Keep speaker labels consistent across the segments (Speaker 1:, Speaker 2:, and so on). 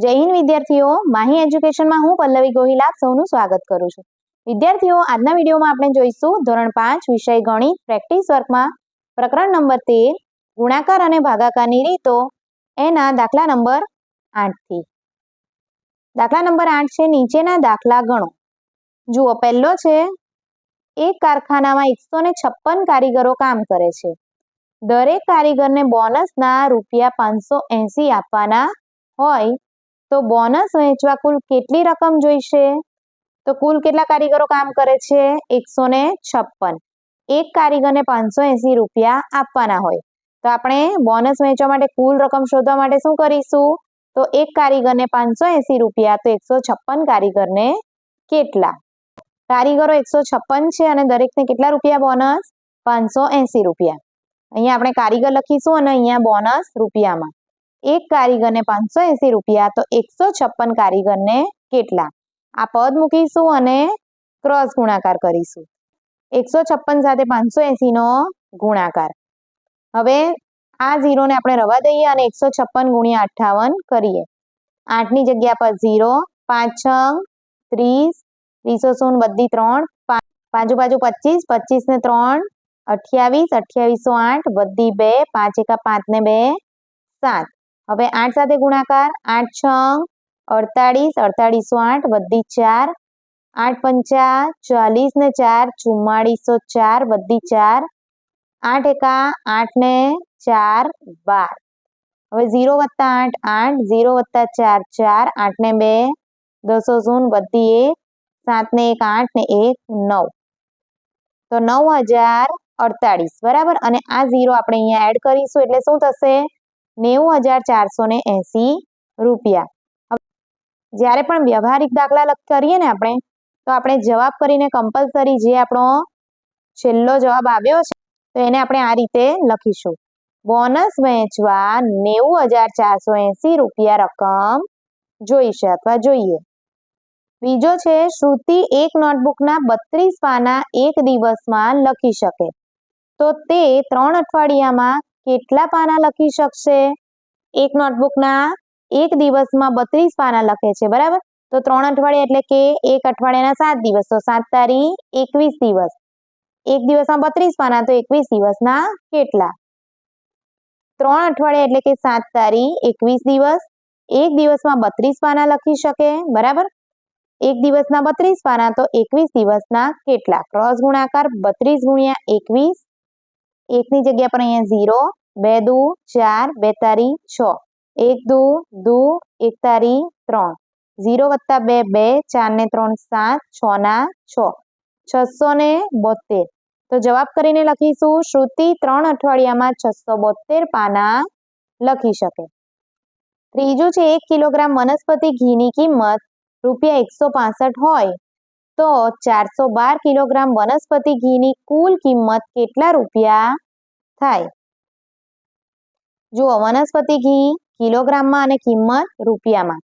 Speaker 1: જય હિન્દ વિદ્યાર્થીઓ, માહી એજ્યુકેશનમાં હું પલ્લવી ગોહિલ આપ સૌનું સ્વાગત કરું છું। વિદ્યાર્થીઓ, આજના વિડીયોમાં આપણે જોઈશું ધોરણ 5 વિષય ગણિત પ્રેક્ટિસ વર્કમાં પ્રકરણ નંબર 13 ગુણાકાર અને ભાગાકારની રીતો એના દાખલા નંબર 8 થી। દાખલા નંબર 8 છે નીચેના દાખલા ગણો। જુઓ, પહેલો છે એક કારખાનામાં 156 કારીગરો કામ કરે છે। દરેક કારીગરને બોનસના રૂપિયા 580 આપવાના હોય તો બોનસ વહેંચવા કુલ કેટલી રકમ જોઈશે? તો કુલ કેટલા કારીગરો કામ કરે છે? 156। એક કારીગરને 580 રૂપિયા આપવાના હોય તો આપણે બોનસ વહેંચવા માટે કુલ રકમ શોધવા માટે શું કરીશું? તો એક કારીગરને 580 રૂપિયા તો 156 કારીગરને કેટલા? કારીગરો 156 છે અને દરેકને કેટલા રૂપિયા બોનસ? 580 રૂપિયા। અહીંયા આપણે કારીગર લખીશું અને અહીંયા બોનસ રૂપિયામાં। એક કારીગરને 580 રૂપિયા તો 156 કારીગરને કેટલા? આ પદ મૂકીશું અને ક્રોસ ગુણાકાર કરીશું। 156 સાથે 580 નો ગુણાકાર। હવે આ 0 ને આપણે રવા દઈએ અને 156 ગુણ્યા 58 કરીએ। 8 ની જગ્યા પર 0, 5 6 30, 30 શૂન બધી 3, પાંચો બાજુ 25, 25 ને 3 28, 28 8 બધી 2, 5 એકા 5 ને 2 7। હવે 8 સાથે ગુણાકાર। 8 6 48, 48 8 બધી 4, 8 પંચા 40 ને 4 4404 બધી 4, 8 એકા 8 ને 4 12। હવે 0 વત્તા 8 8, 0 વત્તા 4 4, 8 ને 2 10 શૂન બધી 1, 7 ને 1 8 ને 1 9 તો 9048 બરાબર। અને આ 0 આપણે અહીંયા એડ કરીશું એટલે શું થશે? 90480 રૂપિયા। જ્યારે પણ વ્યવહારિક દાખલા કરીએ ને આપણે તો આપણે જવાબ કરીને કમ્પલસરી જે આપણો છેલ્લો જવાબ આવ્યો છે તો એને આપણે આ રીતે લખીશું। બોનસ વહેંચવા 90480 રૂપિયા રકમ જોઈશે અથવા જોઈએ। બીજો છે શ્રુતિ એક નોટબુકના 32 પાના એક દિવસમાં લખી શકે તો તે 3 અઠવાડિયામાં કેટલા પાના લખી શકશે? એક નોટબુકના એક દિવસમાં 32 પાના લખે છે બરાબર। તો 3 અઠવાડિયા એટલે કે એક અઠવાડિયાના 7 દિવસ તો 7 તારી 21 દિવસ। એક દિવસમાં 32 પાના તો 21 દિવસના કેટલા? 3 અઠવાડિયા એટલે કે 7 તારી 21 દિવસ। એક દિવસમાં 32 પાના લખી શકે બરાબર। એક દિવસના 32 પાના તો 21 દિવસના કેટલા? ક્રોસ ગુણાકાર 32 ગુણ્યા 21। 1 ની જગ્યા પર અહીંયા 0, 2 દુ 4, 2 તારી 6, 1 દુ 1 તારી 3, 0 વત્તા 2 2, 4 ને 3 7, 6 ના 6 672। તો જવાબ કરીને લખીશું શ્રુતિ 3 અઠવાડિયામાં 672 પાના લખી શકે। ત્રીજું છે 1 કિલોગ્રામ વનસ્પતિ ઘીની કિંમત રૂપિયા 165 હોય તો 412 કિલોગ્રામ વનસ્પતિ ઘીની કુલ કિંમત કેટલા રૂપિયા થાય? જુઓ, વનસ્પતિ ઘી કિલોગ્રામમાં અને કિંમત રૂપિયામાં।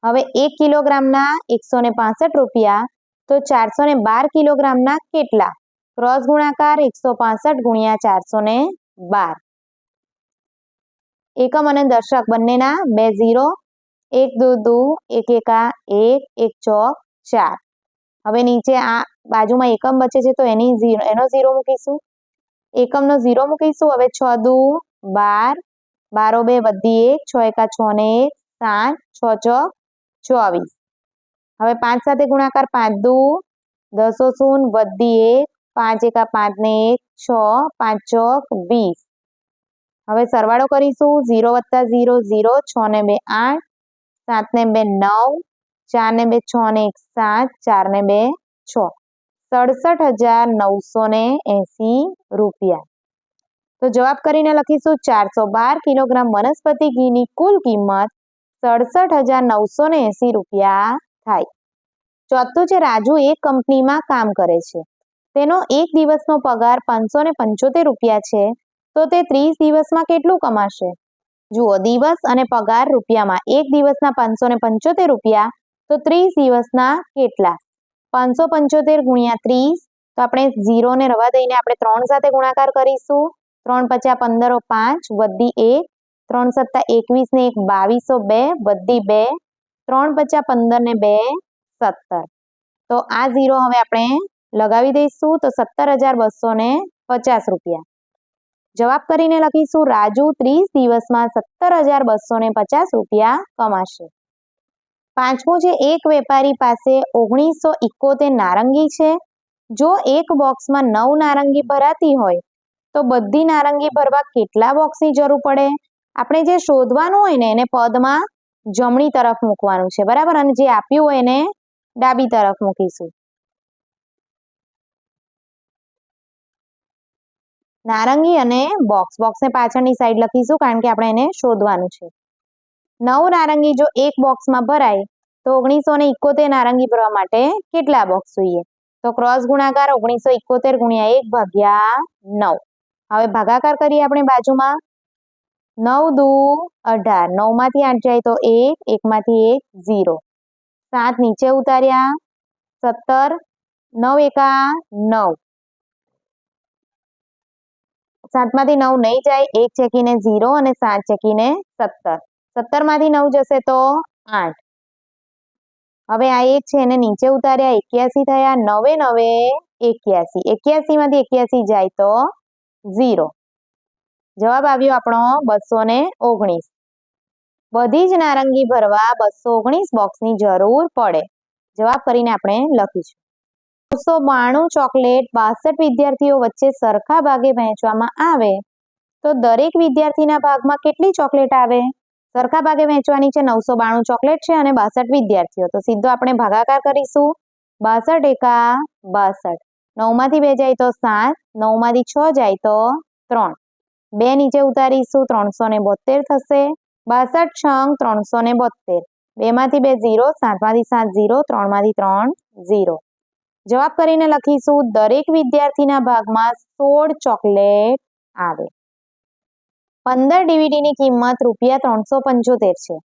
Speaker 1: હવે 1 કિલોગ્રામના 165 રૂપિયા તો 412 કિલોગ્રામના કેટલા? ક્રોસ ગુણાકાર 165 ગુણ્યા 412। એકમ અને દશક બંનેના 2 0, 1 દુ 2, 1 એકા 1, 1 ચોક 4। હવે નીચે આ બાજુમાં એકમ બચે છે તો એનો 0 મૂકીશું। એકમનો 0 મૂકીશું। હવે 6 દુ 12, 12 2 બધી 1, 6 એકા 6 ને 1 7, 6 ચોક 24। હવે 5 સાથે ગુણાકાર। 5 દુ 10 શૂન બધી 1, 5 એકા 5 ને 1 6, 5 ચોક 20। હવે સરવાળો કરીશું। 0 વત્તા 0 0, 6 ને 2 8, 7 ને 2 9, 4 ને 2 6 ને 1 7, 4 ને 2 6, 67,980 રૂપિયા। તો જવાબ કરીને લખીશું 412 કિલોગ્રામ વનસ્પતિ ઘીની કુલ કિંમત 67,980 રૂપિયા થાય। ચોથું છે રાજુ એક કંપનીમાં કામ કરે છે, તેનો એક દિવસનો પગાર 575 રૂપિયા છે તો તે 30 દિવસમાં કેટલું કમાશે? જુઓ, દિવસ અને પગાર રૂપિયામાં। એક દિવસના 575 રૂપિયા તો 30 દિવસના કેટલા? 575 ગુણ્યા 30 તો આપણે 0 ને રવા દઈને આપણે 3 સાથે ગુણાકાર કરીશું। 3 પચા 15 5 બધી 1, 3 સત્તા 21 ને 1 2202 બધી 2, 3 × 5 15 ને 2 17. તો આ 0 હવે આપણે લગાવી દઈશું તો 17,250 રૂપિયા. જવાબ કરીને લખીશું રાજુ 30 દિવસમાં 17,250 રૂપિયા કમાશે. પાંચમું છે એક વેપારી પાસે 1971 નારંગી છે. જો એક બોક્સમાં 9 નારંગી ભરાતી હોય તો બધી નારંગી ભરવા કેટલા બોક્સની જરૂર પડે? આપણે જે શોધવાનું હોય ને એને પદમાં જમણી તરફ મૂકવાનું છે, બરાબર, અને જે આપ્યું હોય એને ડાબી તરફ મૂકીશું. નારંગી અને બોક્સને પાછળની સાઈડ લખીશું કારણ કે આપણે એને શોધવાનું છે. 9 નારંગી જો એક બોક્સમાં ભરાય તો 1971 નારંગી ભરવા માટે કેટલા બોક્સ જોઈએ? તો ક્રોસ ગુણાકાર 1971 × 1/9. હવે ભાગાકાર કરીએ આપણે બાજુમાં. 9 દુ 18, 9 માંથી 8 જાય તો 1, 1 માંથી 1 0, 7 નીચે ઉતાર્યા 17, 9 એકા 9, 7 માંથી 9 નહીં જાય, 1 ચેકીને 0 અને 7 ચેકીને 17, 17 માંથી 9 જશે તો 8. હવે આ 1 છે એને નીચે ઉતાર્યા 81 થયા, 9 9 81, 81 માંથી 81 જાય તો 0. જવાબ આવ્યો આપણો 219. બધી જ નારંગી ભરવા 219 બોક્સની જરૂર પડે. જવાબ કરીને આપણે લખીશું. 992 ચોકલેટ 62 વિદ્યાર્થીઓ વચ્ચે સરખા ભાગે વહેંચવામાં આવે તો દરેક વિદ્યાર્થીના ભાગમાં કેટલી ચોકલેટ આવે? સરખા ભાગે વહેંચવાની છે. 992 ચોકલેટ છે અને 62 વિદ્યાર્થીઓ, તો સીધો આપણે ભાગાકાર કરીશું. 62 એકા 62, 9 માંથી 2 જાય તો 7, 9 માંથી 6 જાય તો 3, 2 નીચે ઉતારીશું 372 થશે. 62 છંગ 372, 2 માંથી 2 0, 7 માંથી 7 0, 3 માંથી 3 0. જવાબ કરીને લખીશું દરેક વિદ્યાર્થીના ભાગમાં 16 ચોકલેટ આવે. 15 ડીવીડીની કિંમત ₹375 છે.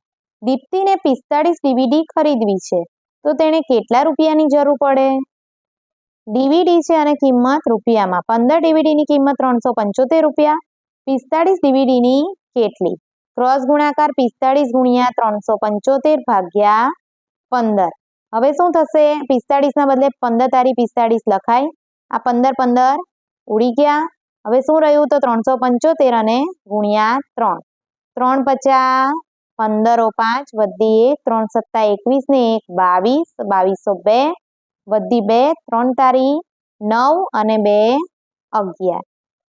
Speaker 1: દીપ્તિને 45 ડીવીડી ખરીદવી છે તો તેણે કેટલા રૂપિયાની જરૂર પડે? ડીવીડી છે અને કિંમત રૂપિયામાં. 15 ડીવીડીની કિંમત ₹375, 45 ડીવીડીની કેટલી? ક્રોસ ગુણાકાર 45 × 375 ભાગ્યા 15. હવે શું થશે? 45 ના બદલે 15 તારી 45 લખાય. આ 15 15 ઉડી ગયા. હવે શું રહ્યું? તો 375 અને ગુણ્યા 3. 3 50, 15 5 વધી 1, 3 7 21 ને 1 22, 2202 વધી 2, 3 તારી 9 અને 2 11,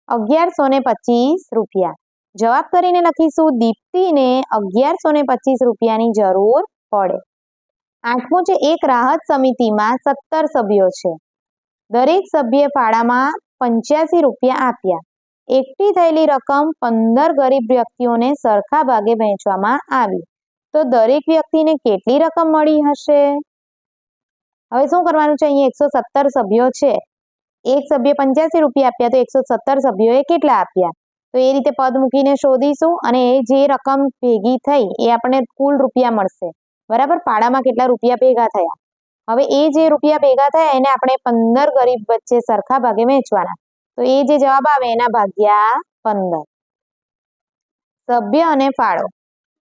Speaker 1: 1125 રૂપિયા. જવાબ કરીને લખીશું દીપ્તિને 1125 રૂપિયાની જરૂર પડે. આઠમું છે એક રાહત સમિતિમાં 17 સભ્યો છે. દરેક સભ્યે ફાળામાં 85 રૂપિયા આપ્યા. એકઠી થયેલી રકમ 15 ગરીબ વ્યક્તિઓને સરખા ભાગે વહેંચવામાં આવી તો દરેક વ્યક્તિને કેટલી રકમ મળી હશે? હવે શું કરવાનું છે? અહીંયા 117 સભ્યો છે. એક સભ્ય 85 રૂપિયા આપ્યા તો 117 સભ્યોએ કેટલા આપ્યા? તો એ રીતે પદ મૂકીને શોધીશું અને એ જે રકમ ભેગી થઈ એ આપણને કુલ રૂપિયા મળશે, બરાબર. પાડામાં કેટલા રૂપિયા ભેગા થયા. હવે એ જે રૂપિયા ભેગા થયા એને આપણે 15 ગરીબ વચ્ચે સરખા ભાગે વહેંચવાના. તો એ જે જવાબ આવે એના ભાગ્યા 15. સભ્ય અને ફાળો.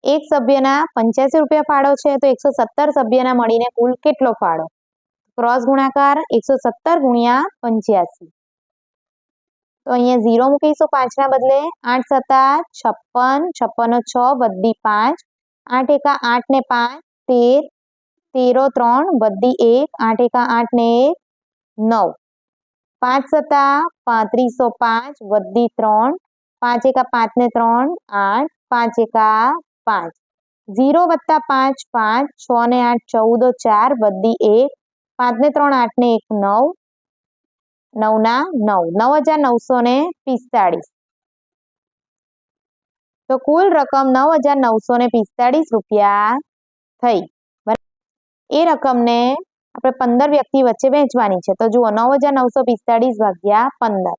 Speaker 1: એક સભ્યના 85 રૂપિયા ફાળો છે તો 117 સભ્યના મળીને કુલ કેટલો ફાળો? ક્રોસ ગુણાકાર 117 × 85. તો અહીંયા 0 મૂકીશું 5 ના બદલે. 8 7 56, 56 6 વધી 5, 8 એકા 8 ને 5 13, 13 3 વધી 1, 8 એકા 8 ને 1 9, 5 7 3505 વધી 3, 5 એકા 5 ને 3 8, 5 એકા 5, 0 વત્તા 5 5, 6 ને 8 14 4 વધી 1, 5 ને 3 8 ને 1 9, 9 ના 9, 9945. તો કુલ રકમ 9945 રૂપિયા થઈ. એ રકમને આપણે 15 વ્યક્તિ વચ્ચે વહેંચવાની છે. તો જુઓ 9945 ભાગ્યા 15.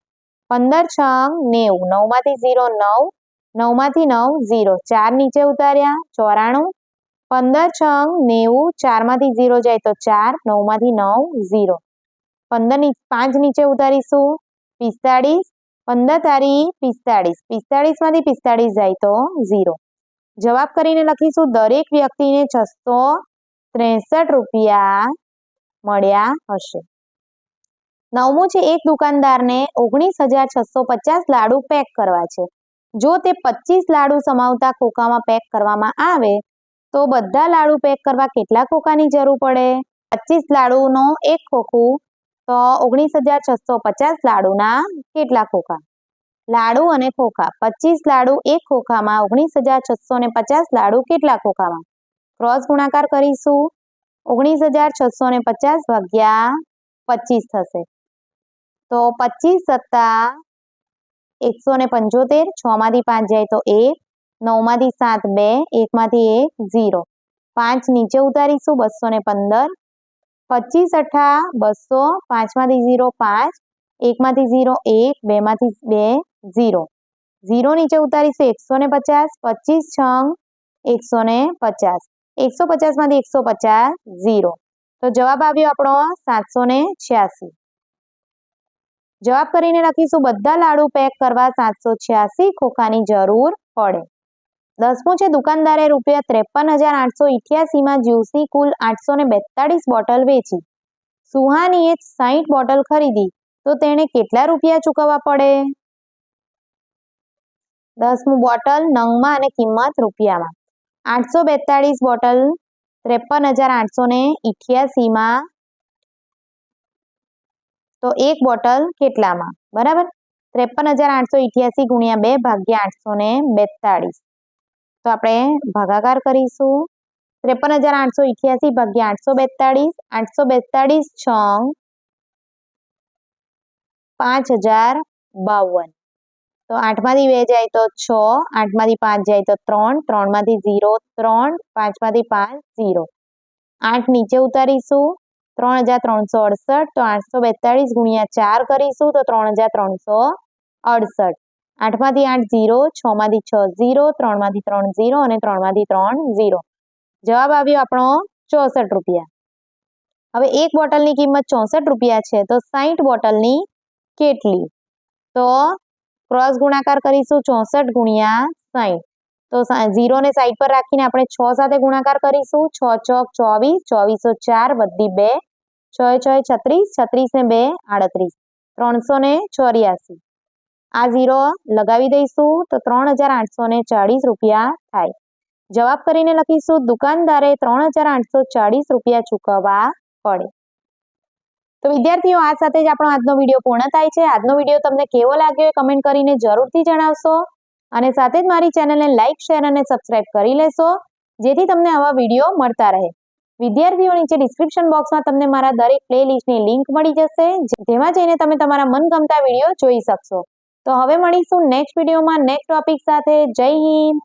Speaker 1: 15 છંગ 90, 9 માંથી 0 9, 9 માંથી 9 0, 4 નીચે ઉતાર્યા 94, 15 છંગ 90, 4 માંથી 0 જાય તો 4, 9 માંથી 9 0, 15 5 નીચે ઉતારીશું 45, 15 તારી 45, 45 માંથી 45 જાય તો 0. જવાબ કરીને લખીશું દરેક વ્યક્તિને 600 63 રૂપિયા મળ્યા હશે. 9મું છે, એક દુકાનદારને 19,650 લાડુ પેક કરવા છે. જો તે 25 લાડુ સમાવતા ખોખામાં પેક કરવામાં આવે તો બધા લાડુ પેક કરવા કેટલા ખોખાની જરૂર પડે? 25 લાડુનો એક ખોખું તો 19,650 લાડુના કેટલા ખોખા? લાડુ અને ખોખા 25 લાડુ એક ખોખામાં 19,650 લાડુ કેટલા ખોખામાં? ક્રોસ ગુણાકાર કરીશું. 19,650 ભાગ્યા 25 થશે. તો 25 સત્તા 175, 6 માંથી 5 જાય તો 1, 9 માંથી 7 2, 1 માંથી 1 0, 5 નીચે ઉતારીશું 215, 25 અઠ્ઠા 200, 5 માંથી 0 5, 1 માંથી 0 1, 2 માંથી 2 0, 0 નીચે ઉતારીશું 150, 25 છંગ 150, 150 માંથી 150 0. તો જવાબ આવ્યો આપણો 786. જવાબ કરીને લખીશું બધા લાડુ પેક કરવા 786 ખોખાની જરૂર પડે. 10મું છે, દુકાનદારે ₹53,888 માં જ્યુસની કુલ 842 બોટલ વેચી. સુહાનીએ 60 બોટલ ખરીદી તો તેણે કેટલા રૂપિયા ચૂકવવા પડે? 10મું બોટલ નંગમાં અને કિંમત રૂપિયામાં. 842 બોટલ 53,888 માં તો એક બોટલ કેટલામાં? બરાબર, 53,888 ગુણ્યા 2 ભાગ્યા 842. તો આપણે ભાગાકાર કરીશું. 53,888 ભાગ્યા 842, 842 છંગ 5,052. તો 8 માંથી 2 જાય તો 6, 8 માંથી 5 જાય તો 3, 3 માંથી 0 3, 5 માંથી 5 0, 8 નીચે ઉતારીશું 3,368. તો 842 ગુણ્યા 4 કરીશું તો 3,368. 8 માંથી 8 0, 6 માંથી 6 0, 3 માંથી 3 0 અને 3 માંથી 3 0. જવાબ આવ્યો આપણો 64 રૂપિયા. હવે એક બોટલની કિંમત 64 રૂપિયા છે તો 60 બોટલની કેટલી? તો ક્રોસ ગુણાકાર કરીશું. 64 ગુણ્યા 60. તો 0 ને સાઈડ પર રાખીને આપણે 6 સાથે ગુણાકાર કરીશું. 6 ચોક 24, 2404 વધી 2, 6 6 36, 36 ને 2 38, 384. આ 0 લગાવી દઈશું તો 3,840 રૂપિયા થાય. જવાબ કરીને લખીશું દુકાનદારે 3,840 રૂપિયા ચૂકવવા પડે. તો વિદ્યાર્થીઓ, આ સાથે જ આપણો આજનો વિડીયો પૂર્ણ થાય છે. આજનો વિડીયો તમને કેવો લાગ્યો એ કમેન્ટ કરીને જરૂરથી જણાવશો અને સાથે જ મારી ચેનલને લાઇક, શેર અને સબસ્ક્રાઇબ કરી લેશો જેથી તમને આવા વિડીયો મળતા રહે. વિદ્યાર્થીઓ, નીચે ડિસ્ક્રિપ્શન બોક્સમાં તમને મારા દરેક પ્લેલિસ્ટની લિંક મળી જશે જેમાં જઈને તમે તમારા મનગમતા વિડીયો જોઈ શકશો. તો હવે મળીશું નેક્સ્ટ વિડીયોમાં નેક્સ્ટ ટોપિક સાથે. જય હિન્દ.